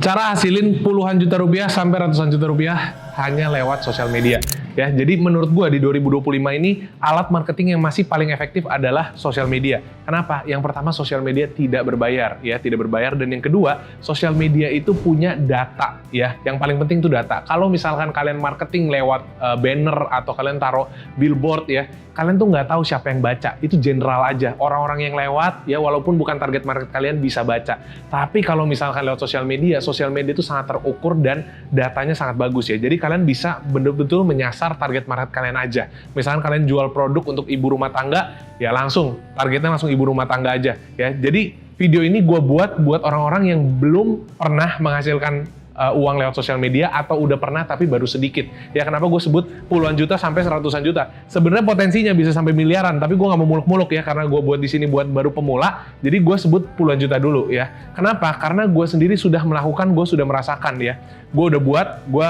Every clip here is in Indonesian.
Cara hasilin puluhan juta rupiah sampai ratusan juta rupiah hanya lewat sosial media. Ya, jadi menurut gua di 2025 ini alat marketing yang masih paling efektif adalah sosial media. Kenapa? Yang pertama, sosial media tidak berbayar, ya, tidak berbayar. Dan yang kedua, sosial media itu punya data, ya. Yang paling penting itu data. Kalau misalkan kalian marketing lewat banner atau kalian taruh billboard, ya, kalian tuh nggak tahu siapa yang baca. Itu general aja. Orang-orang yang lewat, ya, walaupun bukan target market kalian bisa baca. Tapi kalau misalkan lewat sosial media itu sangat terukur dan datanya sangat bagus, ya. Jadi kalian bisa betul-betul menyasar target market kalian aja. Misalkan kalian jual produk untuk ibu rumah tangga, ya langsung targetnya langsung ibu rumah tangga aja, ya. Jadi video ini gue buat orang-orang yang belum pernah menghasilkan uang lewat sosial media atau udah pernah tapi baru sedikit. Ya, kenapa gue sebut puluhan juta sampai seratusan juta? Sebenarnya potensinya bisa sampai miliaran, tapi gue nggak mau muluk-muluk, ya, karena gue buat di sini buat baru pemula. Jadi gue sebut puluhan juta dulu, ya. Kenapa? Karena gue sendiri sudah melakukan, gue sudah merasakan, ya. Gue udah buat, gue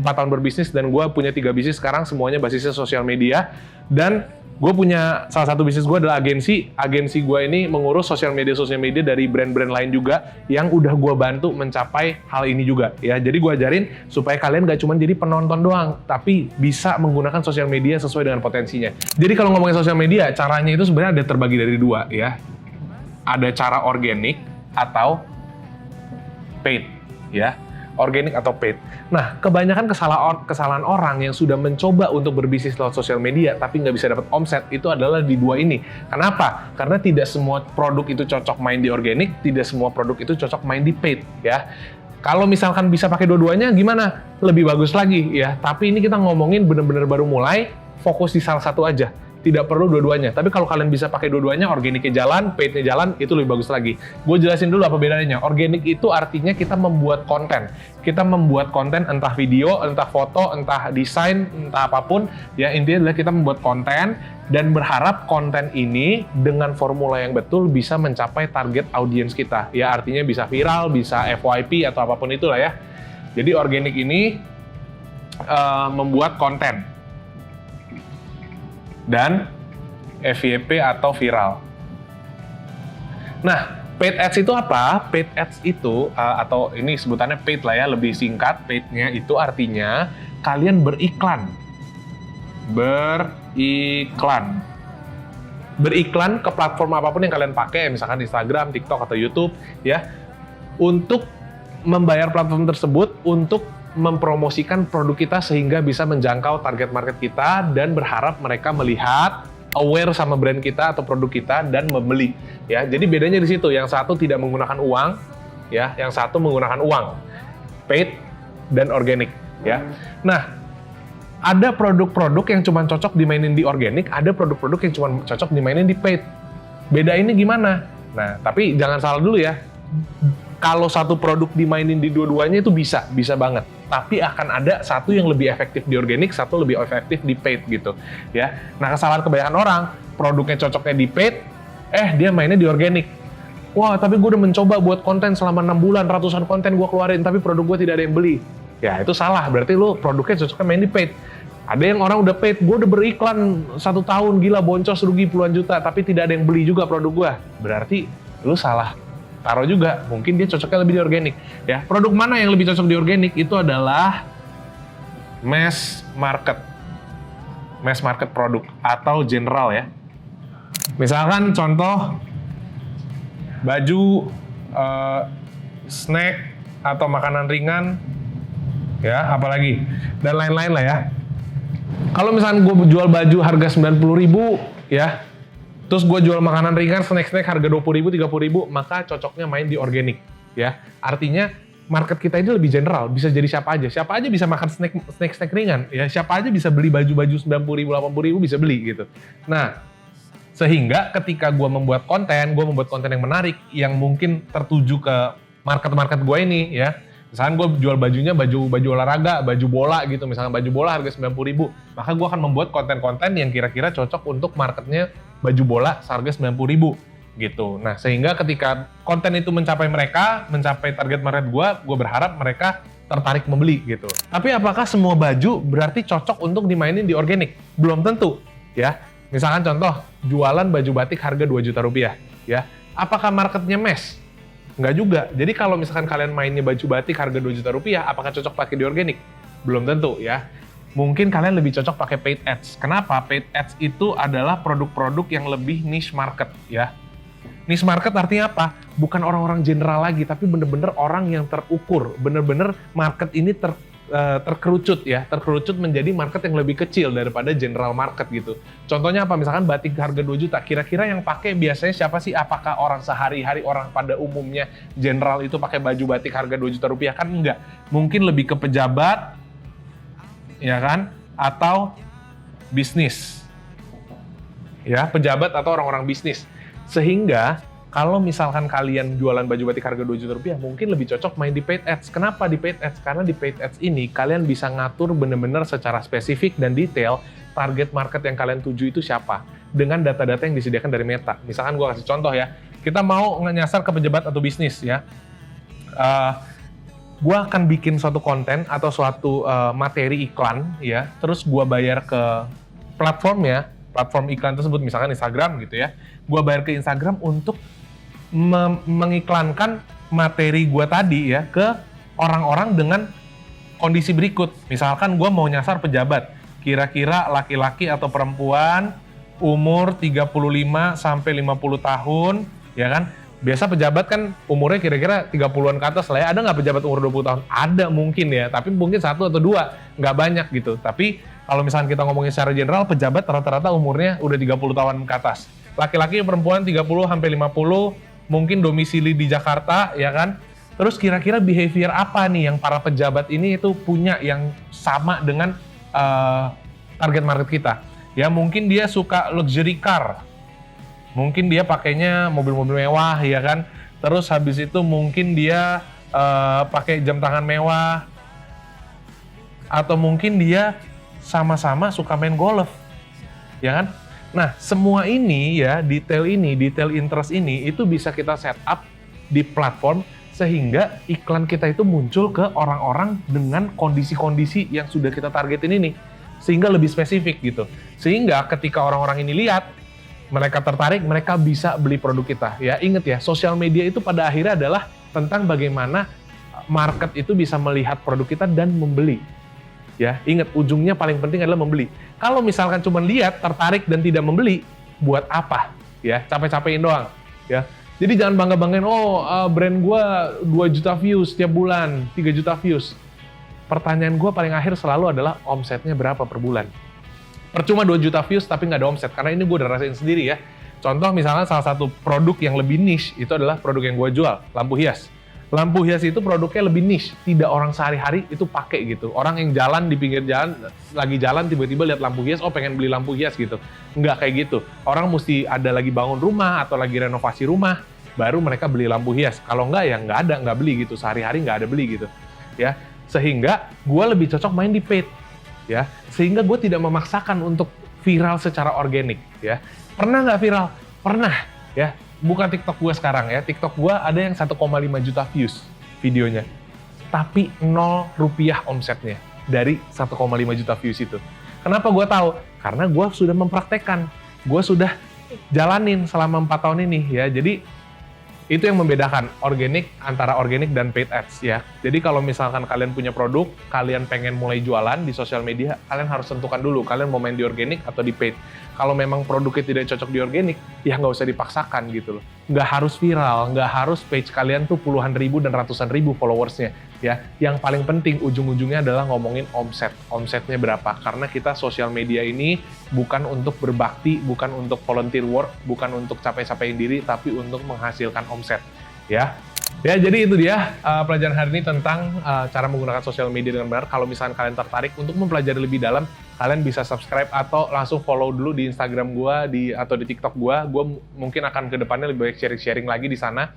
4 tahun berbisnis dan gue punya 3 bisnis sekarang, semuanya basisnya sosial media. Dan gue punya salah satu bisnis gue adalah agensi. Agensi gue ini mengurus sosial media dari brand-brand lain juga yang udah gue bantu mencapai hal ini juga, ya. Jadi gue ajarin supaya kalian gak cuma jadi penonton doang, tapi bisa menggunakan sosial media sesuai dengan potensinya. Jadi kalau ngomongin sosial media, caranya itu sebenarnya ada terbagi dari 2, ya. Ada cara organik atau paid, ya. Organik atau paid. Nah, kebanyakan kesalahan orang yang sudah mencoba untuk berbisnis lewat sosial media tapi nggak bisa dapat omset itu adalah di 2 ini. Kenapa? Karena tidak semua produk itu cocok main di organik, tidak semua produk itu cocok main di paid, ya. Kalau misalkan bisa pakai dua-duanya gimana? Lebih bagus lagi, ya. Tapi ini kita ngomongin bener-bener baru mulai, fokus di salah satu aja. Tidak perlu dua-duanya. Tapi kalau kalian bisa pakai dua-duanya, organiknya jalan, paidnya jalan, itu lebih bagus lagi. Gue jelasin dulu apa bedanya. Organik itu artinya kita membuat konten. Kita membuat konten entah video, entah foto, entah desain, entah apapun. Ya, intinya adalah kita membuat konten dan berharap konten ini dengan formula yang betul bisa mencapai target audiens kita. Ya, artinya bisa viral, bisa FYP atau apapun itulah, ya. Jadi organik ini membuat konten dan FYP atau viral. Nah, paid ads itu apa? Paid ads itu, atau ini sebutannya paid lah, ya, lebih singkat. Paidnya itu artinya kalian beriklan. Beriklan ke platform apapun yang kalian pakai, misalkan Instagram, TikTok, atau YouTube, ya, untuk membayar platform tersebut untuk mempromosikan produk kita sehingga bisa menjangkau target market kita dan berharap mereka melihat, aware sama brand kita atau produk kita dan membeli, ya. Jadi bedanya di situ, yang satu tidak menggunakan uang, ya, yang satu menggunakan uang. Paid dan organik, ya. Nah, ada produk-produk yang cuma cocok dimainin di organik, ada produk-produk yang cuma cocok dimainin di paid. Beda ini gimana? Nah, tapi jangan salah dulu, ya. Kalau satu produk dimainin di dua-duanya itu bisa banget. Tapi akan ada satu yang lebih efektif di organik, satu lebih efektif di paid, gitu, ya. Nah, kesalahan kebanyakan orang, produknya cocoknya di paid, dia mainnya di organik. Wah, tapi gue udah mencoba buat konten selama 6 bulan, ratusan konten gue keluarin, tapi produk gue tidak ada yang beli. Ya, itu salah, berarti lu produknya cocoknya main di paid. Ada yang orang udah paid, gue udah beriklan 1 tahun, gila boncos, rugi puluhan juta, tapi tidak ada yang beli juga produk gue. Berarti lu salah taruh juga, mungkin dia cocoknya lebih di organik, ya. Produk mana yang lebih cocok di organik? Itu adalah mass market produk atau general, ya. Misalkan contoh baju, snack atau makanan ringan, ya, apalagi dan lain-lain lah, ya. Kalau misalkan gue jual baju harga 90.000, ya, terus gue jual makanan ringan, snack-snack harga 20.000, 30.000, maka cocoknya main di organik, ya. Artinya market kita ini lebih general, bisa jadi siapa aja. Siapa aja bisa makan snack ringan, ya. Siapa aja bisa beli baju-baju 90.000, 80.000 bisa beli, gitu. Nah, sehingga ketika gue membuat konten yang menarik, yang mungkin tertuju ke market gue ini, ya. Misalkan gue jual bajunya baju olahraga, baju bola gitu, misalkan baju bola harga 90.000, maka gue akan membuat konten-konten yang kira-kira cocok untuk marketnya baju bola seharga 90.000 gitu. Nah, sehingga ketika konten itu mencapai target market gue berharap mereka tertarik membeli gitu. Tapi apakah semua baju berarti cocok untuk dimainin di organik? Belum tentu, ya. Misalkan contoh, jualan baju batik harga 2 juta rupiah, ya. Apakah marketnya mass? Nggak juga. Jadi kalau misalkan kalian mainnya baju batik harga 2 juta rupiah, apakah cocok pakai di organik? Belum tentu ya. Mungkin kalian lebih cocok pakai paid ads. Kenapa? Paid ads itu adalah produk-produk yang lebih niche market ya. Niche market artinya apa? Bukan orang-orang general lagi, tapi bener-bener orang yang terukur. Bener-bener market ini terkerucut ya, terkerucut menjadi market yang lebih kecil daripada general market gitu. Contohnya apa? Misalkan batik harga 2 juta, kira-kira yang pakai biasanya siapa sih? Apakah orang sehari-hari, orang pada umumnya general itu pakai baju batik harga 2 juta rupiah? Kan enggak. Mungkin lebih ke pejabat, ya kan? Atau bisnis. Ya, pejabat atau orang-orang bisnis. Sehingga kalau misalkan kalian jualan baju batik harga 2 juta rupiah, mungkin lebih cocok main di paid ads. Kenapa di paid ads? Karena di paid ads ini kalian bisa ngatur bener-bener secara spesifik dan detail target market yang kalian tuju itu siapa. Dengan data-data yang disediakan dari Meta. Misalkan gue kasih contoh ya, kita mau nyasar ke pejabat atau bisnis ya. Gue akan bikin suatu konten atau suatu materi iklan ya, terus gue bayar ke platformnya, platform iklan tersebut, misalkan Instagram gitu ya. Gue bayar ke Instagram untuk mengiklankan materi gue tadi ya ke orang-orang dengan kondisi berikut. Misalkan gue mau nyasar pejabat, kira-kira laki-laki atau perempuan umur 35 sampai 50 tahun, ya kan? Biasa pejabat kan umurnya kira-kira 30-an ke atas lah ya. Ada nggak pejabat umur 20 tahun? Ada mungkin ya, tapi mungkin 1 atau 2, nggak banyak gitu. Tapi kalau misalkan kita ngomongin secara general, pejabat rata-rata umurnya udah 30 tahun ke atas. Laki-laki perempuan 30 sampai 50, mungkin domisili di Jakarta, ya kan? Terus kira-kira behavior apa nih yang para pejabat ini itu punya yang sama dengan target market kita? Ya mungkin dia suka luxury car, mungkin dia pakainya mobil-mobil mewah, ya kan? Terus habis itu mungkin dia pakai jam tangan mewah, atau mungkin dia sama-sama suka main golf, ya kan? Nah, semua ini ya, detail interest ini, itu bisa kita set up di platform sehingga iklan kita itu muncul ke orang-orang dengan kondisi-kondisi yang sudah kita targetin ini. Sehingga lebih spesifik gitu. Sehingga ketika orang-orang ini lihat, mereka tertarik, mereka bisa beli produk kita. Ya, ingat ya, sosial media itu pada akhirnya adalah tentang bagaimana market itu bisa melihat produk kita dan membeli. Ya, ingat ujungnya paling penting adalah membeli. Kalau misalkan cuma lihat, tertarik dan tidak membeli, buat apa? Ya, capek-capekin doang. Ya, jadi jangan bangga-banggain, brand gua 2 juta views setiap bulan, 3 juta views. Pertanyaan gua paling akhir selalu adalah omsetnya berapa per bulan. Percuma 2 juta views tapi nggak ada omset, karena ini gua udah rasain sendiri ya. Contoh misalnya salah satu produk yang lebih niche itu adalah produk yang gua jual, lampu hias. Lampu hias itu produknya lebih niche, tidak orang sehari-hari itu pakai gitu. Orang yang jalan di pinggir jalan, lagi jalan tiba-tiba lihat lampu hias, pengen beli lampu hias gitu. Nggak kayak gitu. Orang mesti ada lagi bangun rumah atau lagi renovasi rumah, baru mereka beli lampu hias. Kalau nggak ya nggak ada, nggak beli gitu. Sehari-hari nggak ada beli gitu. Ya, sehingga gue lebih cocok main di paid. Ya, sehingga gue tidak memaksakan untuk viral secara organik. Ya, pernah nggak viral? Pernah. Ya. Bukan TikTok gue sekarang ya, TikTok gue ada yang 1,5 juta views videonya. Tapi 0 rupiah omsetnya dari 1,5 juta views itu. Kenapa gue tahu? Karena gue sudah mempraktekkan. Gue sudah jalanin selama 4 tahun ini ya. Jadi itu yang membedakan organik antara organik dan paid ads ya. Jadi kalau misalkan kalian punya produk, kalian pengen mulai jualan di sosial media, kalian harus tentukan dulu kalian mau main di organik atau di paid. Kalau memang produknya tidak cocok di organik, ya nggak usah dipaksakan gitu loh. Nggak harus viral, nggak harus page kalian tuh puluhan ribu dan ratusan ribu followersnya ya. Yang paling penting ujung-ujungnya adalah ngomongin omset. Omsetnya berapa? Karena kita sosial media ini bukan untuk berbakti, bukan untuk volunteer work, bukan untuk capek-capekin diri, tapi untuk menghasilkan omset ya. Ya, jadi itu dia pelajaran hari ini tentang cara menggunakan sosial media dengan benar. Kalau misalkan kalian tertarik untuk mempelajari lebih dalam, kalian bisa subscribe atau langsung follow dulu di Instagram gua atau di TikTok gua. Gua mungkin akan ke depannya lebih banyak sharing-sharing lagi di sana.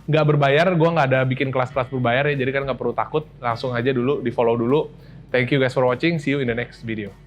Nggak berbayar, gua nggak ada bikin kelas-kelas berbayar ya, jadi kan nggak perlu takut. Langsung aja dulu, di follow dulu. Thank you guys for watching, see you in the next video.